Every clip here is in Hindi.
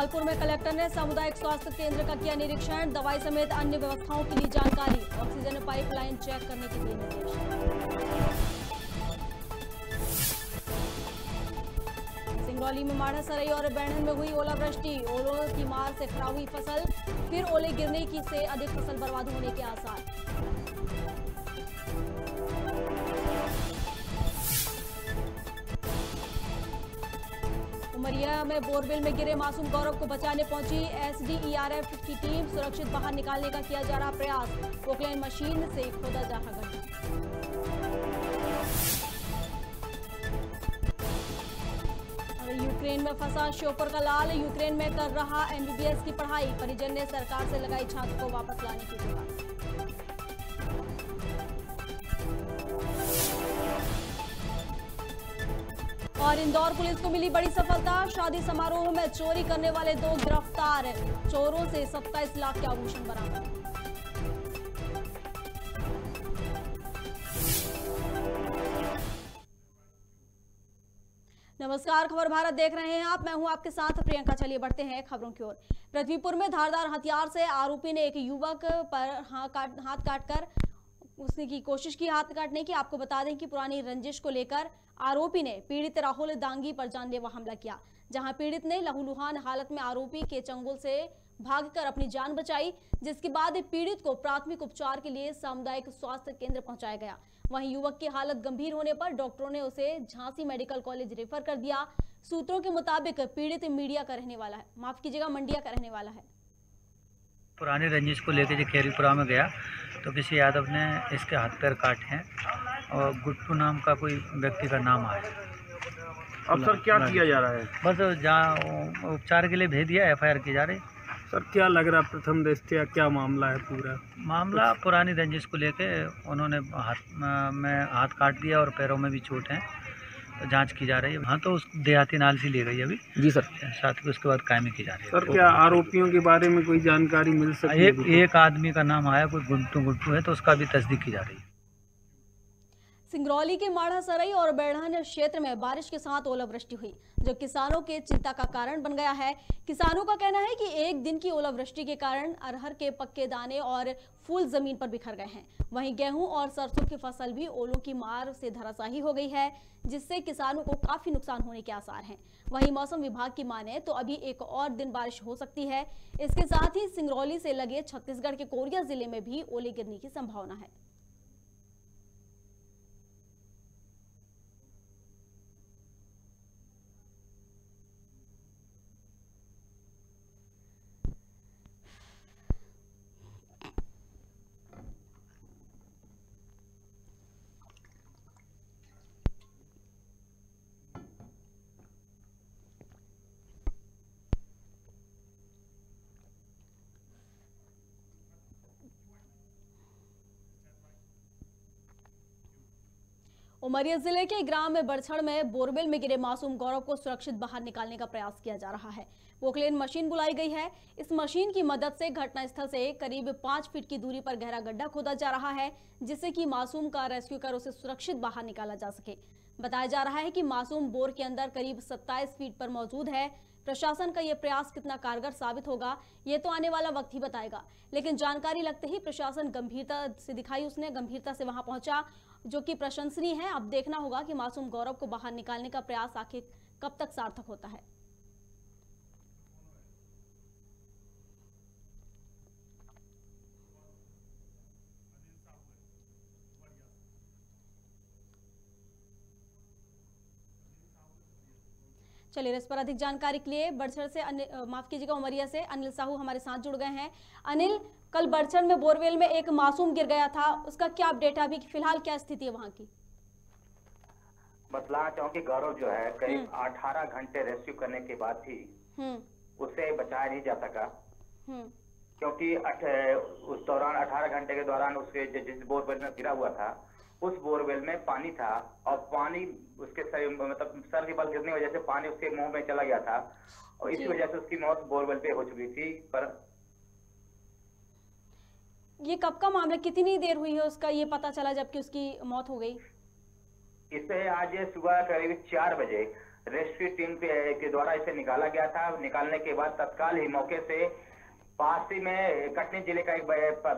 जमालपुर में कलेक्टर ने सामुदायिक स्वास्थ्य केंद्र का किया निरीक्षण, दवाई समेत अन्य व्यवस्थाओं की ली जानकारी, ऑक्सीजन पाइपलाइन चेक करने के दिए निर्देश। सिंगरौली में माढ़ा सरई और बैढ़न में हुई ओलावृष्टि, ओलों की मार से खराब हुई फसल, फिर ओले गिरने की से अधिक फसल बर्बाद होने के आसार। उमरिया में बोरवेल में गिरे मासूम गौरव को बचाने पहुंची एसडीईआरएफ की टीम, सुरक्षित बाहर निकालने का किया जा रहा प्रयास, पोकलेन मशीन से खोदा जा रहा गड्ढा। यूक्रेन में फंसा श्योपुर का लाल, यूक्रेन में कर रहा एमबीबीएस की पढ़ाई, परिजन ने सरकार से लगाई छात्र को वापस लाने की गुहार। और इंदौर पुलिस को मिली बड़ी सफलता, शादी समारोह में चोरी करने वाले 2 गिरफ्तार, चोरों से 27 लाख के आभूषण बरामद। नमस्कार, खबर भारत देख रहे हैं आप, मैं हूं आपके साथ प्रियंका। चलिए बढ़ते हैं खबरों की ओर। पृथ्वीपुर में धारदार हथियार से आरोपी ने एक युवक पर हाथ काटकर उसने की कोशिश की हाथ काटने की। आपको बता दें कि पुरानी रंजिश को लेकर आरोपी ने पीड़ित राहुल दांगी पर जानलेवा हमला किया, जहां पीड़ित ने लहूलुहान हालत में आरोपी के चंगुल से भागकर अपनी जान बचाई, जिसके बाद पीड़ित को प्राथमिक उपचार के लिए सामुदायिक स्वास्थ्य केंद्र पहुंचाया गया। वहीं युवक की हालत गंभीर होने पर डॉक्टरों ने उसे झांसी मेडिकल कॉलेज रेफर कर दिया। सूत्रों के मुताबिक पीड़ित मंडिया का रहने वाला है। पुरानी रंजिश को लेकर जो खेलपुरा में गया तो किसी यादव ने इसके हाथ पैर काटे हैं और गुट्टू नाम का कोई व्यक्ति का नाम आया। अब सर क्या किया जा रहा है? बस जहाँ उपचार के लिए भेज दिया, एफआईआर की जा रही। सर क्या लग रहा है प्रथम दृष्टया क्या मामला है? पूरा मामला पुरानी रंजिश को लेके उन्होंने हाथ काट दिया और पैरों में भी चोट है, तो जांच की जा रही है। हाँ, तो उस देहाती नाल से ली गई अभी। जी सर। साथ ही उसके बाद कायमी की जा रही है। सर क्या आरोपियों के बारे में कोई जानकारी मिल सकती है? एक आदमी का नाम आया, कोई गुट्टू है, तो उसका भी तस्दीक की जा रही है। सिंगरौली के माढ़ा सरई और बैढ़न क्षेत्र में बारिश के साथ ओलावृष्टि हुई, जो किसानों के चिंता का कारण बन गया है। किसानों का कहना है कि एक दिन की ओलावृष्टि के कारण अरहर के पक्के दाने और फूल जमीन पर बिखर गए हैं। वहीं गेहूं और सरसों की फसल भी ओलों की मार से धराशायी हो गई है, जिससे किसानों को काफी नुकसान होने के आसार हैं। वहीं मौसम विभाग की माने तो अभी एक और दिन बारिश हो सकती है। इसके साथ ही सिंगरौली से लगे छत्तीसगढ़ के कोरिया जिले में भी ओले गिरने की संभावना है। उमरिया जिले के ग्राम बड़छड़ में बोरवेल में गिरे मासूम गौरव को सुरक्षित बाहर निकालने का प्रयास किया जा रहा है। पोकलेन मशीन बुलाई गई है। इस मशीन की मदद से घटनास्थल से करीब 5 फीट की दूरी पर गहरा गड्ढा खोदा जा रहा है, जिससे कि मासूम का रेस्क्यू कर उसे सुरक्षित बाहर निकाला जा सके। बताया जा रहा है कि मासूम बोर के अंदर करीब 27 फीट पर मौजूद है। प्रशासन का यह प्रयास कितना कारगर साबित होगा, ये तो आने वाला वक्त ही बताएगा। लेकिन जानकारी लगते ही प्रशासन गंभीरता से दिखाई, उसने गंभीरता से वहां पहुंचा, जो कि प्रशंसनीय है। अब देखना होगा कि मासूम गौरव को बाहर निकालने का प्रयास आखिर कब तक सार्थक होता है। चलिए, इस पर अधिक जानकारी के लिए बड़छड़ से उमरिया से अनिल साहू हमारे साथ जुड़ गए हैं। अनिल, कल बड़छड़ में बोरवेल में एक मासूम गिर गया था, उसका क्या अपडेट है? अभी फिलहाल क्या स्थिति है वहां की? बतलाना चाहूँ कि गौरव जो है करीब 18 घंटे रेस्क्यू करने के बाद भी उसे बचाया नहीं जा सका, क्योंकि उस दौरान 18 घंटे के दौरान उसके जिस बोरवेल में गिरा हुआ था उस बोरवेल में पानी था और पानी उसके सर के बल गिरने की वजह से पानी उसके मुंह में चला गया था और इसी वजह से उसकी मौत बोरवेल पे हो चुकी थी। पर ये कब का मामला, कितनी देर हुई है उसका ये पता चला जबकि उसकी मौत हो गई? इसे आज सुबह करीब 4 बजे रेस्क्यू टीम के द्वारा इसे निकाला गया था। निकालने के बाद तत्काल ही मौके से पास ही में कटनी जिले का एक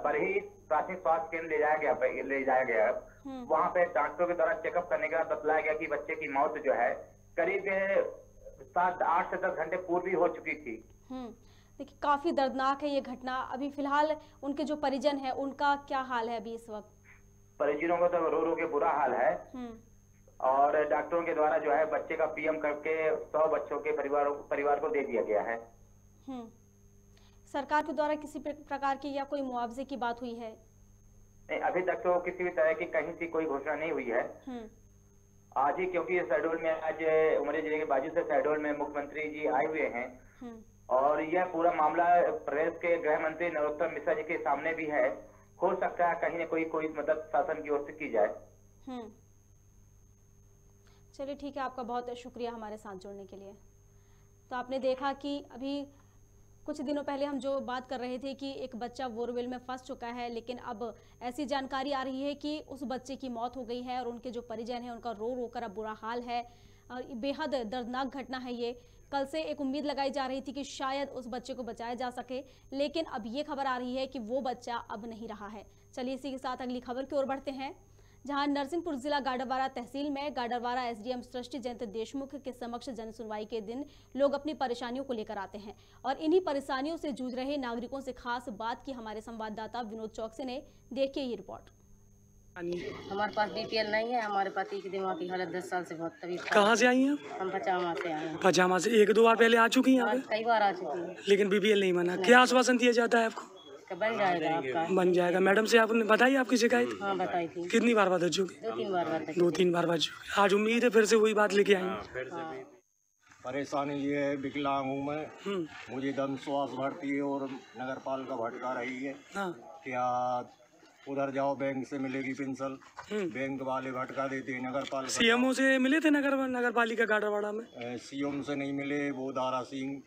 बरही प्राथमिक स्वास्थ्य केंद्र ले जाया गया। वहां पे डॉक्टरों के द्वारा चेकअप करने के बाद बतलाया गया कि बच्चे की मौत जो है करीब 8 से 10 घंटे पूर्व ही हो चुकी थी। देखिए, काफी दर्दनाक है ये घटना। अभी फिलहाल उनके जो परिजन है उनका क्या हाल है अभी इस वक्त? परिजनों का तो रो रो के बुरा हाल है और डॉक्टरों के द्वारा जो है बच्चे का पीएम करके 100 बच्चों के परिवार को दे दिया गया है। सरकार के द्वारा किसी प्रकार की या कोई मुआवजे की बात हुई है? नहीं, अभी तक तो किसी भी तरह की कहीं से कोई घोषणा नहीं हुई है। आज ही क्योंकि शहडोल में आज उमरिया जिले के बाजू से शहडोल में मुख्यमंत्री जी आए हुए हैं और यह पूरा मामला प्रदेश के गृह मंत्री नरोत्तम मिश्रा जी के सामने भी है। हो सकता है कहीं न कोई मदद शासन की ओर से की जाए। चलिए ठीक है, आपका बहुत शुक्रिया हमारे साथ जुड़ने के लिए। तो आपने देखा कि अभी कुछ दिनों पहले हम जो बात कर रहे थे कि एक बच्चा बोरवेल में फंस चुका है, लेकिन अब ऐसी जानकारी आ रही है कि उस बच्चे की मौत हो गई है और उनके जो परिजन हैं उनका रो रो कर अब बुरा हाल है। और बेहद दर्दनाक घटना है ये। कल से एक उम्मीद लगाई जा रही थी कि शायद उस बच्चे को बचाया जा सके, लेकिन अब ये खबर आ रही है कि वो बच्चा अब नहीं रहा है। चलिए इसी के साथ अगली खबर की ओर बढ़ते हैं, जहां नरसिंहपुर जिला गाडरवारा तहसील में गाडरवारा एसडीएम सृष्टि जयंत देशमुख के समक्ष जन सुनवाई के दिन लोग अपनी परेशानियों को लेकर आते हैं और इन्हीं परेशानियों से जूझ रहे नागरिकों से खास बात की हमारे संवाददाता विनोद चौकसी ने। देखिए ये रिपोर्ट। हमारे पास बीपीएल नहीं है। हमारे पति की दिमाग की हालत 10 साल से बहुत तबीयत। कहाँ से आई हैं? हम पचामा से आए हैं। पचामा से 1-2 बार पहले आ चुकी हैं यहाँ पे? कई बार आ चुकी हैं, लेकिन बीपीएल नहीं बना। क्या आश्वासन दिया जाता है आपको? बन जाएगा आपका। बन जाएगा। मैडम से आपने बताई आपकी शिकायत? हाँ बताई थी। कितनी बार बता चुकी? 2-3 बार बताई। 2-3 बार बता चुकी। आज उम्मीद है फिर से वही बात लेके आएंगे। परेशानी ये है, विकलांग हूँ मैं, मुझे दम श्वास भरती है और नगर पालिका भटका रही है। क्या उधर जाओ बैंक से मिलेगी पेंशन, बैंक वाले भटका देते हैं। नगर पालिका सीएमओ से मिले थे नगर पालिका गाडरवाड़ा में? सीएम से नहीं मिले, वो दारा सिंह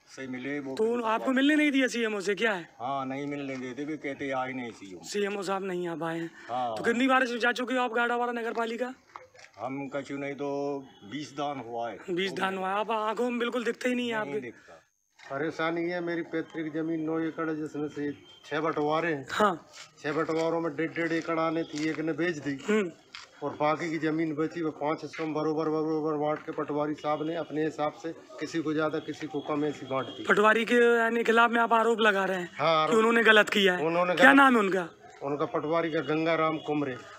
से मिले। वो तो आपको मिलने नहीं दिया सीएमओ से? क्या है? हाँ, नहीं मिलने देते, भी कहते आए नहीं सीएमओ साहब नहीं आ पाए हैं। हाँ। तो कितनी बार जा चुके हो आप गाडरवाड़ा नगर पालिका? हम कछु नहीं तो 20 दान हुआ है। 20 दान हुआ है। आप आंखों में बिल्कुल दिखते ही नहीं है आपके। परेशानी है, मेरी पैतृक जमीन 9 एकड़ है, जिसमें से 6 बंटवारे हैं। हाँ। 6 बंटवारों में 1.5 एकड़ आने थी, एक ने बेच दी और बाकी की जमीन बची वो 5 हिस्सों में बरोबर बांट के पटवारी साहब ने अपने हिसाब से किसी को ज्यादा किसी को कम ऐसी बांट दी। पटवारी के यानी खिलाफ में आप आरोप लगा रहे हैं? हाँ, कि उन्होंने गलत किया है। क्या नाम है उनका? उनका पटवारी का गंगाराम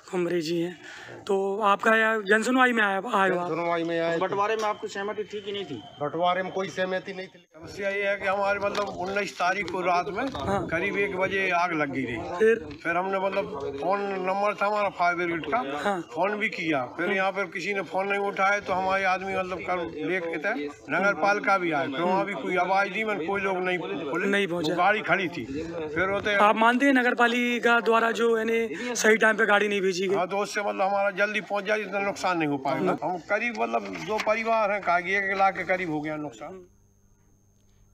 कुमरे जी हैं। तो आपका जन सुनवाई में आया? सुनवाई में आया। बंटवारे में आपको सहमति थी कि नहीं थी? बंटवारे में कोई सहमति नहीं थी। समस्या ये है कि हमारे 19 तारीख को रात में करीब 1 बजे आग लग गई थी। फिर हमने फोन नंबर था हमारा फायर ब्रिगेड का, फोन भी किया। फिर यहाँ पर किसी ने फोन नहीं उठाया तो हमारे आदमी कल लेके थे, नगर पालिका भी आए। फिर वहाँ भी कोई आवाज दी, मैंने कोई लोग नहीं पहुँचे, गाड़ी खड़ी थी। फिर होते आप मानते हैं नगर पालिका द्वारा जो है सही टाइम पे गाड़ी नहीं भेजी गई? हाँ, तो उससे हमारा जल्दी पहुँच जाए, इतना नुकसान नहीं हो पाएगा। हम करीब 2 परिवार हैं, 1 लाख के करीब हो गया नुकसान।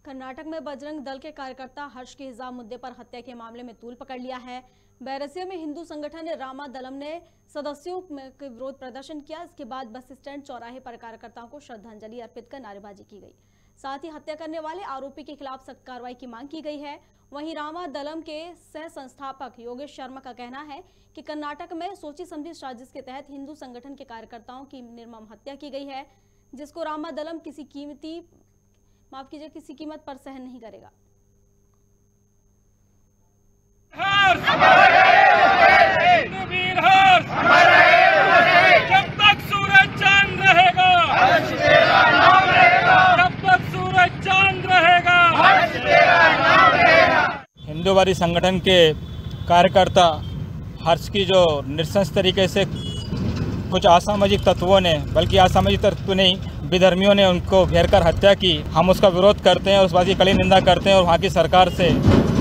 कर्नाटक में बजरंग दल के कार्यकर्ता हर्ष के हिजाब मुद्दे पर हत्या के मामले में तूल पकड़ लिया है। बैरसिया में हिंदू संगठन रामा दलम ने सदस्यों के विरोध प्रदर्शन किया। इसके बाद बस स्टैंड चौराहे पर कार्यकर्ताओं को श्रद्धांजलि अर्पित कर नारेबाजी की गई। साथ ही हत्या करने वाले आरोपी के खिलाफ सख्त कार्रवाई की मांग की गई है। वहीं रामा दलम के सह संस्थापक योगेश शर्मा का कहना है कि कर्नाटक में सोची समझी साजिश के तहत हिंदू संगठन के कार्यकर्ताओं की निर्मम हत्या की गई है, जिसको रामा दलम किसी कीमत पर सहन नहीं करेगा। जब तक सूरज चांद रहेगा, जब तक सूरज चांद रहेगा, हिंदूवादी संगठन के कार्यकर्ता हर्ष की जो नृशंस तरीके से कुछ असामाजिक तत्वों ने, बल्कि असामाजिक तत्व नहीं, विधर्मियों ने उनको घेरकर हत्या की, हम उसका विरोध करते हैं और उस बात की कड़ी निंदा करते हैं और वहाँ की सरकार से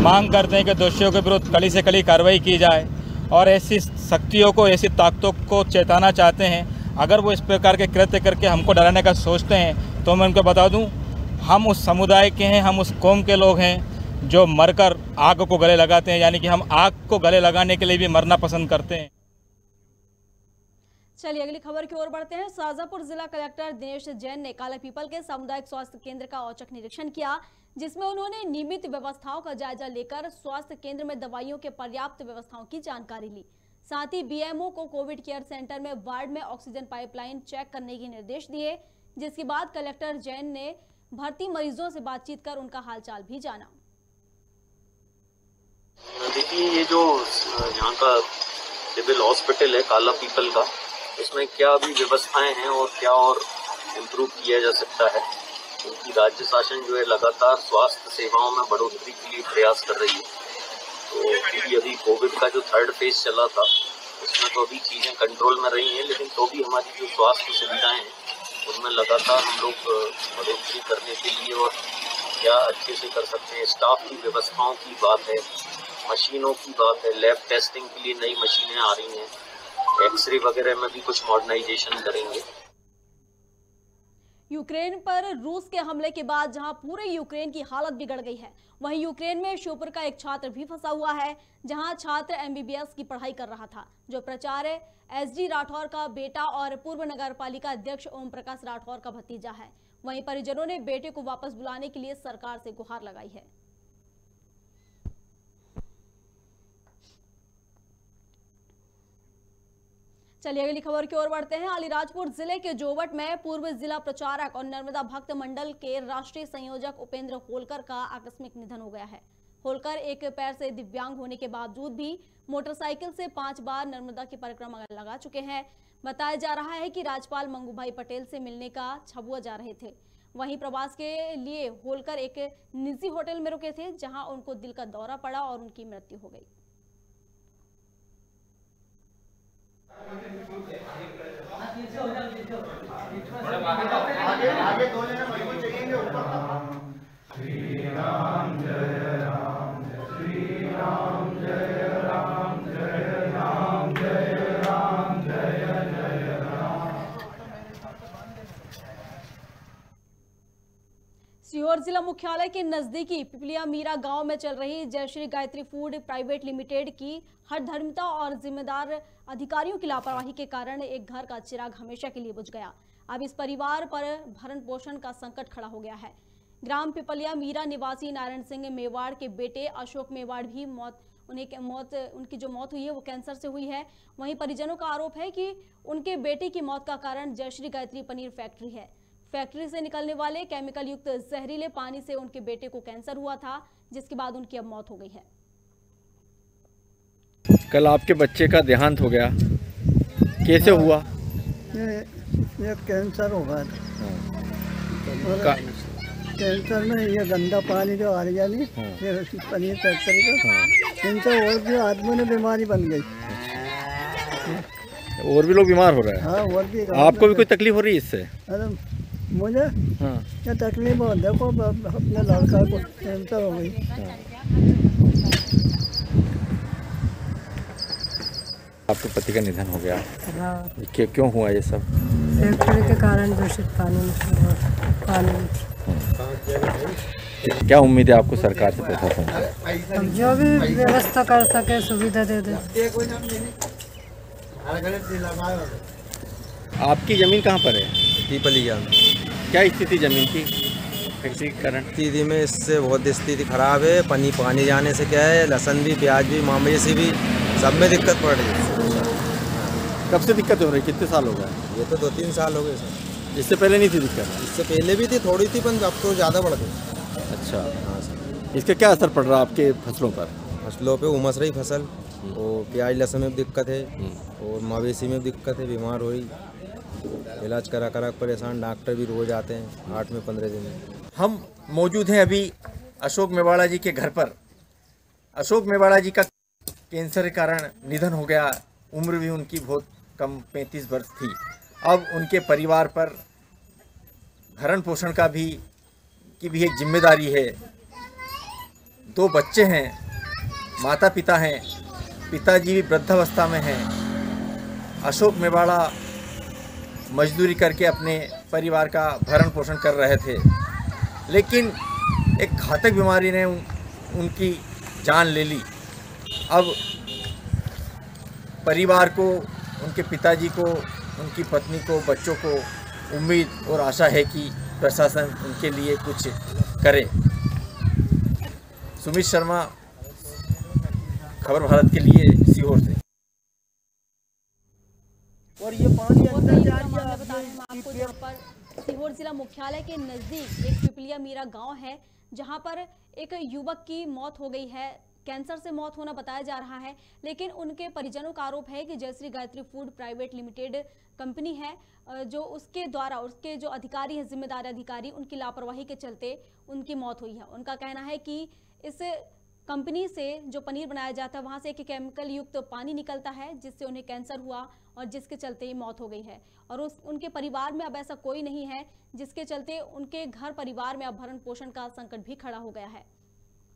मांग करते हैं कि दोषियों के विरुद्ध कड़ी से कड़ी कार्रवाई की जाए और ऐसी शक्तियों को, ऐसी ताकतों को चेताना चाहते हैं। अगर वो इस प्रकार के कृत्य करके हमको डराने का सोचते हैं तो मैं उनको बता दूं, हम उस समुदाय के हैं, हम उस कौम के लोग हैं जो मरकर आग को गले लगाते हैं, यानी कि हम आग को गले लगाने के लिए भी मरना पसंद करते हैं। चलिए अगली खबर की ओर बढ़ते हैं। शाजापुर जिला कलेक्टर दिनेश जैन ने काला पीपल के सामुदायिक स्वास्थ्य केंद्र का औचक निरीक्षण किया, जिसमें उन्होंने नियमित व्यवस्थाओं का जायजा लेकर स्वास्थ्य केंद्र में दवाइयों के पर्याप्त व्यवस्थाओं की जानकारी ली। साथ ही बीएमओ को कोविड केयर सेंटर में वार्ड में ऑक्सीजन पाइपलाइन चेक करने के निर्देश दिए, जिसके बाद कलेक्टर जैन ने भर्ती मरीजों से बातचीत कर उनका हालचाल भी जाना। देखिए, ये जो यहाँ का सिविल हॉस्पिटल है काला पीपल का, इसमें क्या अभी व्यवस्थाएं हैं और क्या और इम्प्रूव किया जा सकता है, क्योंकि राज्य शासन जो है लगातार स्वास्थ्य सेवाओं में बढ़ोतरी के लिए प्रयास कर रही है। तो अभी कोविड का जो 3rd फेज चला था उसमें तो अभी चीज़ें कंट्रोल में रही हैं, लेकिन तो भी हमारी जो स्वास्थ्य सुविधाएं हैं उनमें लगातार हम लोग बढ़ोतरी करने के लिए और क्या अच्छे से कर सकते हैं, स्टाफ की व्यवस्थाओं की बात है, मशीनों की बात है, लैब टेस्टिंग के लिए नई मशीनें आ रही हैं, एक्सरे वगैरह में भी कुछ मॉडर्नाइजेशन करेंगे। यूक्रेन पर रूस के हमले के बाद जहां पूरे यूक्रेन की हालत बिगड़ गई है, वहीं यूक्रेन में श्योपुर का एक छात्र भी फंसा हुआ है, जहां छात्र एमबीबीएस की पढ़ाई कर रहा था। जो प्राचार्य एसडी राठौर का बेटा और पूर्व नगरपालिका अध्यक्ष ओम प्रकाश राठौर का भतीजा है। वहीं परिजनों ने बेटे को वापस बुलाने के लिए सरकार से गुहार लगाई है। चलिए अगली खबर की ओर बढ़ते हैं। अलीराजपुर जिले के जोवट में पूर्व जिला प्रचारक और नर्मदा भक्त मंडल के राष्ट्रीय संयोजक उपेंद्र होलकर का आकस्मिक निधन हो गया है। होलकर एक पैर से दिव्यांग होने के बावजूद भी मोटरसाइकिल से 5 बार नर्मदा की परिक्रमा लगा चुके हैं। बताया जा रहा है कि राज्यपाल मंगूभाई पटेल से मिलने का छबुआ जा रहे थे। वहीं प्रवास के लिए होलकर एक निजी होटल में रुके थे, जहां उनको दिल का दौरा पड़ा और उनकी मृत्यु हो गई। श्री राम जय राम, श्री राम जय राम, जय राम जय राम, जय जय राम। सीहोर जिला मुख्यालय के नजदीकी पिपलिया मीरा गांव में चल रही Jayshree Gayatri food private limited की हठधर्मिता और जिम्मेदार अधिकारियों की लापरवाही के कारण एक घर का चिराग हमेशा के लिए बुझ गया। अब इस परिवार पर भरण पोषण का संकट खड़ा हो गया है। ग्राम पिपलिया मीरा निवासी नारायण सिंह मेवाड़ के बेटे अशोक मेवाड़ भी उनकी जो मौत हुई है वो कैंसर से हुई है। वहीं परिजनों का आरोप है कि उनके बेटे की मौत का कारण जयश्री गायत्री पनीर फैक्ट्री है। फैक्ट्री से निकलने वाले केमिकल युक्त जहरीले पानी से उनके बेटे को कैंसर हुआ था, जिसके बाद उनकी अब मौत हो गई है। कल आपके बच्चे का देहांत हो गया, कैसे हुआ? ये कैंसर होगा। कैंसर में ये गंदा पानी जो आ रहा नहीं, ये पनीर फैक्ट्री का, इनसे और भी आदमी ने बीमारी बन गई। और भी लोग बीमार हो रहे हैं। हाँ, और भी। आपको भी कोई तकलीफ हो रही है इससे? अरे मुझे क्या तकलीफ हो, देखो अपने लड़का को कैंसर हो गई। आपके पति का निधन हो गया। हाँ। क्यों हुआ ये सब? फैक्ट्री के कारण दूषित पानी। क्या उम्मीद है आपको सरकार से, प्रशासन से? अब जो भी व्यवस्था कर सके सुविधा दे दे। आपकी जमीन कहाँ पर है? पीपलिया में। क्या स्थिति जमीन की फैक्ट्री के कारण? स्थिति में इससे बहुत स्थिति खराब है। पानी जाने से क्या है, लहसुन भी, प्याज भी, मवेशी भी, सब में दिक्कत पड़ रही है। कब से दिक्कत हो रही है? कितने साल हो गए? ये तो 2-3 साल हो गए सर। इससे पहले नहीं थी दिक्कत? इससे पहले भी थी, थोड़ी थी, पर अब तो ज़्यादा बढ़ गई। अच्छा। हाँ सर। इसका क्या असर पड़ रहा है आपके फसलों पर? फसलों पे उमस रही फसल, और प्याज लहसुन में दिक्कत है, और मवेशी में दिक्कत है, बीमार हो रही, इलाज करा परेशान। डॉक्टर भी रोज आते हैं 8 में 15 दिन में। हम मौजूद हैं अभी अशोक मेवाड़ा जी के घर पर। अशोक मेवाड़ा जी का कैंसर के कारण निधन हो गया। उम्र भी उनकी बहुत कम 35 वर्ष थी। अब उनके परिवार पर भरण पोषण की भी एक जिम्मेदारी है। 2 बच्चे हैं, माता पिता हैं, पिताजी भी वृद्धावस्था में हैं। अशोक मेवाड़ा मजदूरी करके अपने परिवार का भरण पोषण कर रहे थे, लेकिन एक घातक बीमारी ने उनकी जान ले ली। अब परिवार को उनके पिताजी को, उनकी पत्नी को, बच्चों को उम्मीद और आशा है कि प्रशासन उनके लिए कुछ करे। सुमित शर्मा, खबर भारत के लिए, सीहोर से। और ये पानी अंदर जा रहा है। बता रहे हैं आपको, जहाँ पर सीहोर जिला मुख्यालय के नजदीक एक पिपलिया मीरा गांव है, जहां पर एक युवक की मौत हो गई है। कैंसर से मौत होना बताया जा रहा है, लेकिन उनके परिजनों का आरोप है कि Jayshree Gayatri food private limited company है, जो उसके द्वारा उसके जो अधिकारी हैं, जिम्मेदार अधिकारी, उनकी लापरवाही के चलते उनकी मौत हुई है। उनका कहना है कि इस कंपनी से जो पनीर बनाया जाता है वहां से एक केमिकल युक्त पानी निकलता है, जिससे उन्हें कैंसर हुआ और जिसके चलते ये मौत हो गई है। और उनके परिवार में अब ऐसा कोई नहीं है, जिसके चलते उनके घर परिवार में अब भरण पोषण का संकट भी खड़ा हो गया है।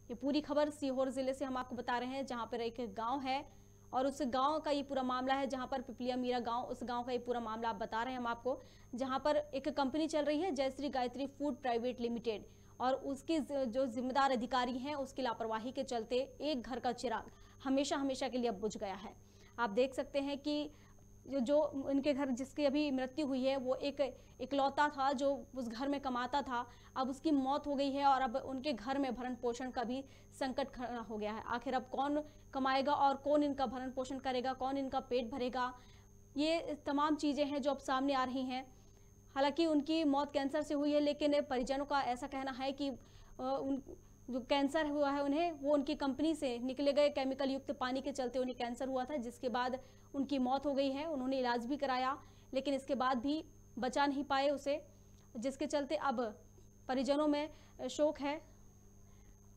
ये पूरी खबर सीहोर जिले से हम आपको बता रहे हैं, जहां पर एक गांव है और उस गांव का ये पूरा मामला है, जहां पर पिपलिया मीरा गांव, उस गांव का ये पूरा मामला आप बता रहे हैं हम आपको, जहां पर एक कंपनी चल रही है Jayshree Gayatri food private limited, और उसकी जो जिम्मेदार अधिकारी हैं उसकी लापरवाही के चलते एक घर का चिराग हमेशा हमेशा के लिए अब बुझ गया है। आप देख सकते हैं कि जो उनके घर जिसकी अभी मृत्यु हुई है वो एक इकलौता था जो उस घर में कमाता था, अब उसकी मौत हो गई है और अब उनके घर में भरण पोषण का भी संकट खड़ा हो गया है। आखिर अब कौन कमाएगा और कौन इनका भरण पोषण करेगा, कौन इनका पेट भरेगा, ये तमाम चीज़ें हैं जो अब सामने आ रही हैं। हालांकि उनकी मौत कैंसर से हुई है, लेकिन परिजनों का ऐसा कहना है कि जो कैंसर हुआ है उन्हें, वो उनकी कंपनी से निकले गए केमिकल युक्त पानी के चलते उन्हें कैंसर हुआ था, जिसके बाद उनकी मौत हो गई है। उन्होंने इलाज भी कराया, लेकिन इसके बाद भी बचा नहीं पाए उसे, जिसके चलते अब परिजनों में शोक है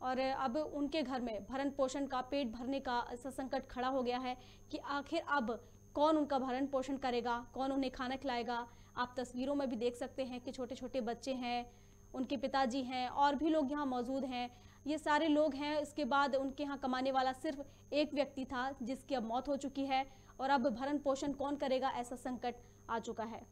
और अब उनके घर में भरण पोषण का, पेट भरने का ऐसा संकट खड़ा हो गया है कि आखिर अब कौन उनका भरण पोषण करेगा, कौन उन्हें खाना खिलाएगा। आप तस्वीरों में भी देख सकते हैं कि छोटे छोटे बच्चे हैं, उनके पिताजी हैं और भी लोग यहाँ मौजूद हैं, ये सारे लोग हैं। इसके बाद उनके यहाँ कमाने वाला सिर्फ एक व्यक्ति था जिसकी अब मौत हो चुकी है और अब भरण पोषण कौन करेगा, ऐसा संकट आ चुका है।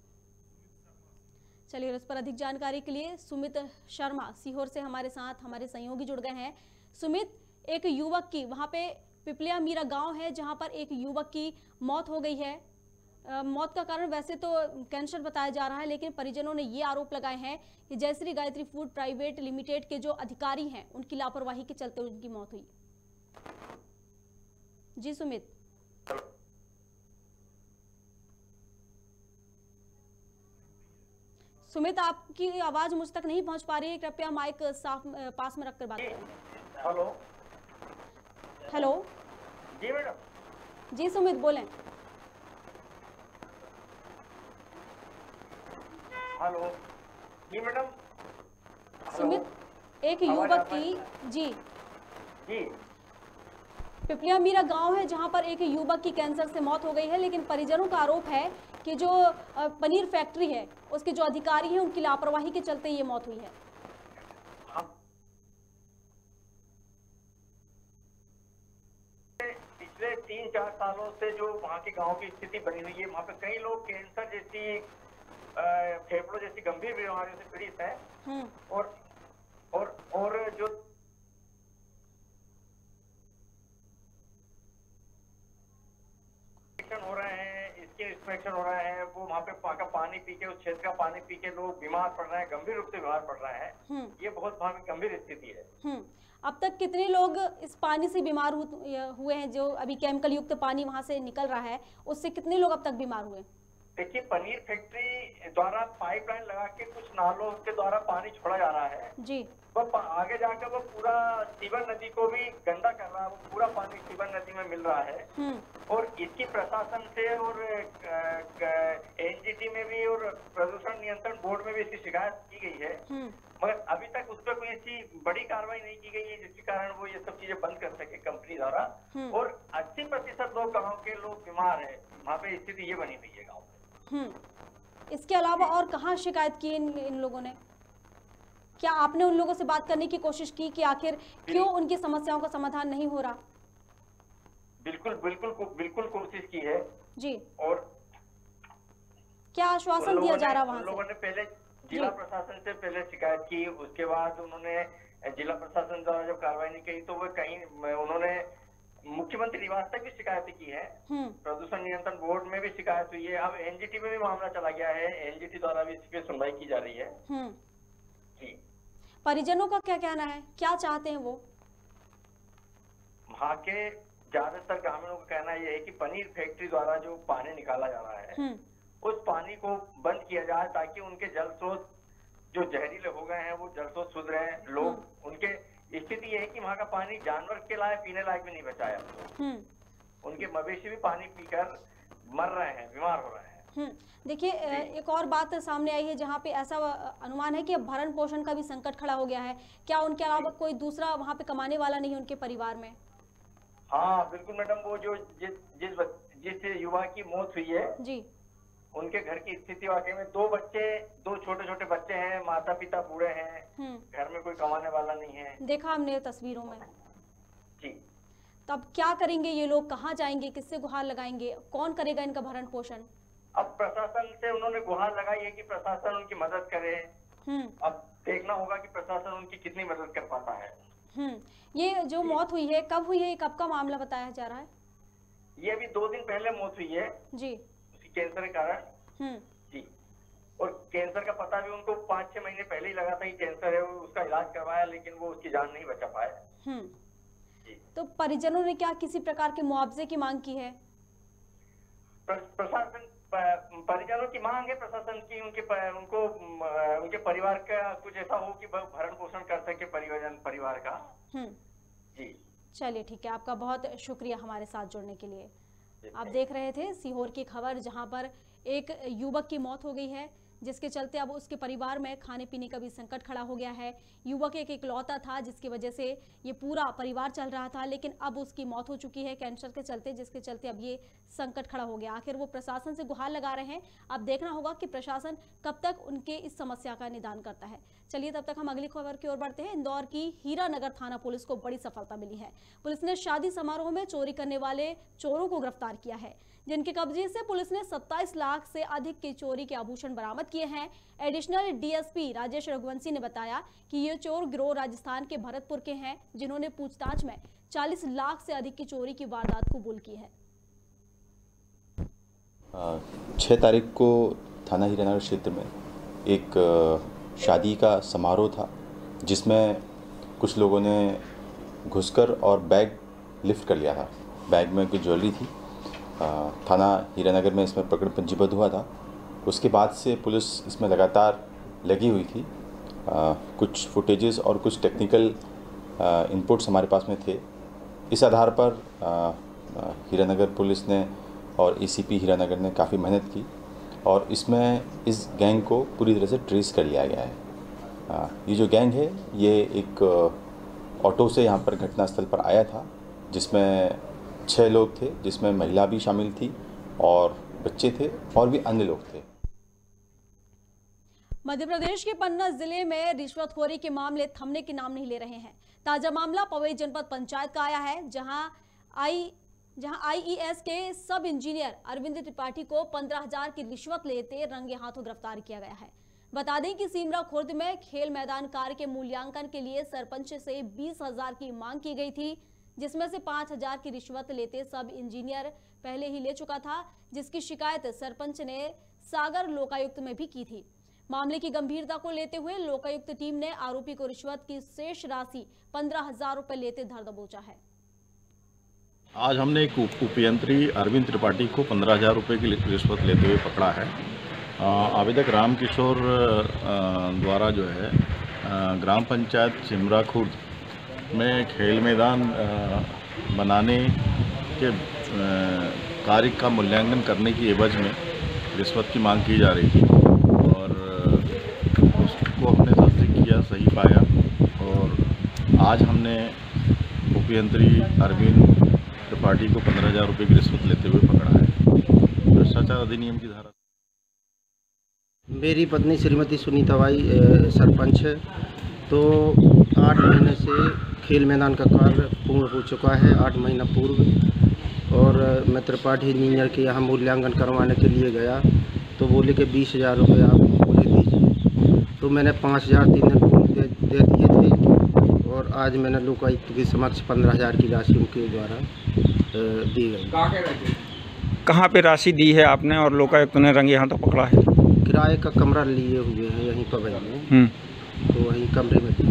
चलिए इस पर अधिक जानकारी के लिए सुमित शर्मा सीहोर से हमारे साथ हमारे सहयोगी जुड़ गए हैं। सुमित, एक युवक की वहाँ पे पिपलिया मीरा गांव है जहाँ पर एक युवक की मौत हो गई है। मौत का कारण वैसे तो कैंसर बताया जा रहा है, लेकिन परिजनों ने ये आरोप लगाए हैं कि Jayshree Gayatri food private limited के जो अधिकारी हैं उनकी लापरवाही के चलते उनकी मौत हुई। जी सुमित। सुमित, आपकी आवाज मुझ तक नहीं पहुंच पा रही है, कृपया माइक साफ पास में रखकर बात करें। Hello hello. जी मैडम। जी सुमित बोलें। हेलो जी मैडम। सुमित, एक युवक की जी पिपलिया मीरा गांव है जहां पर एक युवक की कैंसर से मौत हो गई है, लेकिन परिजनों का आरोप है कि जो पनीर फैक्ट्री है उसके जो अधिकारी हैं उनकी लापरवाही के चलते ये मौत हुई है। पिछले 3-4 सालों से जो वहाँ के गांव की स्थिति बनी हुई है, वहाँ पे कई लोग कैंसर जैसी, फेफड़ों जैसी गंभीर बीमारियों से पीड़ित हैं और जो हो रहे हैं, इसके इंस्पेक्शन हो रहे हैं, वो वहाँ पे का पानी पी के, उस क्षेत्र का पानी पी के लोग बीमार पड़ रहे हैं, गंभीर रूप से बीमार पड़ रहे हैं। ये बहुत वहाँ की गंभीर स्थिति है। अब तक कितने लोग इस पानी से बीमार हुए हैं? जो अभी केमिकल युक्त पानी वहाँ से निकल रहा है उससे कितने लोग अब तक बीमार हुए? देखिए, पनीर फैक्ट्री द्वारा पाइपलाइन लगा के कुछ नालों के द्वारा पानी छोड़ा जा रहा है जी। वो आगे जाकर वो पूरा सीवन नदी को भी गंदा कर रहा है, वो पूरा पानी सीवन नदी में मिल रहा है। और इसकी प्रशासन से और एनजीटी में भी और प्रदूषण नियंत्रण बोर्ड में भी इसकी शिकायत की गई है, मगर अभी तक उस पर कोई ऐसी बड़ी कार्रवाई नहीं की गई है जिसके कारण वो ये सब चीजें बंद कर सके कंपनी द्वारा। और 80% लोग गाँव के लोग बीमार है, वहाँ पे स्थिति ये बनी हुई है गाँव में। इसके अलावा और कहाँ शिकायत की इन लोगों ने? क्या आपने उन लोगों से बात करने की कोशिश की कि आखिर क्यों उनकी समस्याओं का समाधान नहीं हो रहा? बिल्कुल कोशिश की है जी। और क्या आश्वासन दिया जा रहा वहाँ से? लोगों ने पहले जिला प्रशासन से पहले शिकायत की, उसके बाद उन्होंने जिला प्रशासन द्वारा जब कार्रवाई नहीं की तो वो कहीं उन्होंने मुख्यमंत्री निवास तक भी शिकायत की है, प्रदूषण नियंत्रण बोर्ड में भी शिकायत हुई है, अब एनजीटी में भी मामला चला गया है, एनजीटी द्वारा भी इस पे सुनवाई की जा रही है। जी। परिजनों का क्या कहना है, क्या चाहते हैं वो? वहाँ के ज्यादातर ग्रामीणों का कहना यह है कि पनीर फैक्ट्री द्वारा जो पानी निकाला जा रहा है उस पानी को बंद किया जाए ताकि उनके जल स्रोत जो जहरीले हो गए हैं वो जल स्रोत शुद्ध रहे। लोग उनके स्थिति ये है कि वहाँ का पानी जानवर के लायक पीने लायक भी नहीं बचाया, उनके मवेशी भी पानी पीकर मर रहे हैं, बीमार हो रहे हैं। देखिए एक और बात सामने आई है जहाँ पे ऐसा अनुमान है कि भरण पोषण का भी संकट खड़ा हो गया है। क्या उनके अलावा कोई दूसरा वहाँ पे कमाने वाला नहीं है उनके परिवार में? हाँ बिल्कुल मैडम, वो जो जिस युवा की मौत हुई है जी, उनके घर की स्थिति वाकई में दो छोटे छोटे बच्चे हैं, माता पिता बूढ़े हैं, घर में कोई कमाने वाला नहीं है। देखा हमने तस्वीरों में जी। तब क्या करेंगे ये लोग, कहाँ जाएंगे, किससे गुहार लगाएंगे, कौन करेगा इनका भरण पोषण? अब प्रशासन से उन्होंने गुहार लगाई है कि प्रशासन उनकी मदद करे। अब देखना होगा कि प्रशासन उनकी कितनी मदद कर पाता है। ये जो मौत हुई है कब हुई है, कब का मामला बताया जा रहा है? ये अभी 2 दिन पहले मौत हुई है जी, उसकी कैंसर के कारण। जी, और कैंसर का पता भी उनको 5-6 महीने पहले ही लगा था कि कैंसर है, उसका इलाज करवाया लेकिन वो उसकी जान नहीं बचा पाए। तो परिजनों ने क्या किसी प्रकार के मुआवजे की मांग की है? प्रशासन परिजनों की मांग है प्रशासन की, उनके परिवार का कुछ ऐसा हो कि भरण पोषण कर सके परिवार का। जी चलिए ठीक है, आपका बहुत शुक्रिया हमारे साथ जुड़ने के लिए। आप देख रहे थे सीहोर की खबर जहां पर एक युवक की मौत हो गई है, जिसके चलते अब उसके परिवार में खाने पीने का भी संकट खड़ा हो गया है। युवक एक इकलौता था जिसकी वजह से ये पूरा परिवार चल रहा था, लेकिन अब उसकी मौत हो चुकी है कैंसर के चलते, जिसके चलते अब ये संकट खड़ा हो गया। आखिर वो प्रशासन से गुहार लगा रहे हैं, अब देखना होगा कि प्रशासन कब तक उनके इस समस्या का निदान करता है। चलिए तब तक हम अगली खबर की ओर बढ़ते हैं। इंदौर की हीरानगर थाना पुलिस को बड़ी सफलता मिली है। पुलिस ने शादी समारोह में चोरी करने वाले चोरों को गिरफ्तार किया है, जिनके कब्जे से पुलिस ने 27 लाख से अधिक के चोरी के आभूषण बरामद किए हैं। एडिशनल डीएसपी राजेश रघुवंशी ने बताया कि ये चोर गिरोह राजस्थान के भरतपुर के हैं, जिन्होंने पूछताछ में 40 लाख से अधिक की चोरी की वारदात कबूल की है। 6 तारीख को थाना हीरानगर क्षेत्र में एक शादी का समारोह था, जिसमें कुछ लोगों ने घुसकर और बैग लिफ्ट कर लिया था। बैग में कुछ ज्वेलरी थी। थाना हीरानगर में इसमें प्रकरण पंजीबद्ध हुआ था। उसके बाद से पुलिस इसमें लगातार लगी हुई थी। कुछ फुटेजेस और कुछ टेक्निकल इनपुट्स हमारे पास में थे। इस आधार पर हीरानगर पुलिस ने और एसीपी हीरानगर ने काफ़ी मेहनत की और इसमें इस गैंग को पूरी तरह से ट्रेस कर लिया गया है। ये जो गैंग है ये एक ऑटो से यहाँ पर घटनास्थल पर आया था, जिसमें 6 लोग थे, जिसमें महिला भी शामिल थी और बच्चे थे और भी अन्य लोग थे। मध्य प्रदेश के पन्ना जिले में रिश्वतखोरी के मामले थमने के नाम नहीं ले रहे हैं। ताजा मामला पवई जनपद पंचायत का आया है, जहां आईईएस के सब इंजीनियर अरविंद त्रिपाठी को 15,000 की रिश्वत लेते रंगे हाथों गिरफ्तार किया गया है। बता दें कि सीमरा खुर्द में खेल मैदान कार्य के मूल्यांकन के लिए सरपंच से 20,000 की मांग की गई थी, जिसमें से 5,000 की रिश्वत लेते सब इंजीनियर पहले ही ले चुका था, जिसकी शिकायत सरपंच ने सागर लोकायुक्त में भी की थी। मामले की गंभीरता को लेते हुए लोकायुक्त टीम ने आरोपी को रिश्वत की शेष राशि 15,000 रुपए लेते धर दबोचा है। आज हमने एक उपयंत्री अरविंद त्रिपाठी को 15,000 रुपये की रिश्वत लेते हुए पकड़ा है। आवेदक रामकिशोर द्वारा जो है ग्राम पंचायत सिमरा खुर्द में खेल मैदान बनाने के कार्य का मूल्यांकन करने की एवज में रिश्वत की मांग की जा रही थी और उसको हमने तस्दीक किया, सही पाया और आज हमने उपयंत्री अरविंद त्रिपाठी को 15,000 रुपये की रिश्वत लेते हुए पकड़ा है। भ्रष्टाचार अधिनियम की धारा। मेरी पत्नी श्रीमती सुनीता बाई सरपंच है, तो 8 महीने से खेल मैदान का कार्य पूर्ण हो चुका है, 8 महीना पूर्व। और मैं त्रिपाठी इंजीनियर के यहाँ मूल्यांकन करवाने के लिए गया तो बोले कि 20,000 रुपये आप मुझे दीजिए। तो मैंने 5,000 3 दिन पूर्व दे दिए थे और और आज मैंने लोकायुक्त के समक्ष 15,000 की राशि उनके द्वारा दी गई। कहाँ पे राशि दी है आपने और लोकायुक्त ने रंगे हाथों पकड़ा है? किराए का कमरा लिए हुए हैं यहीं पवई में, तो वहीं कमरे में दी।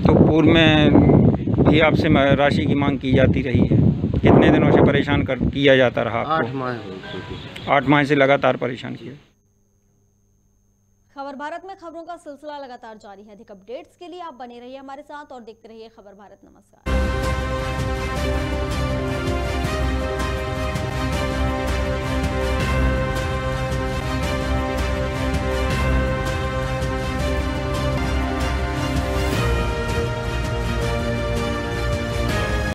तो पूर्व में भी आपसे राशि की मांग की जाती रही है, कितने दिनों से परेशान किया जाता रहा आपको? 8 माह हो चुके। 8 माह से लगातार परेशान किया। खबर भारत में खबरों का सिलसिला लगातार जारी है। अधिक अपडेट्स के लिए आप बने रहिए हमारे साथ और देखते रहिए खबर भारत। नमस्कार।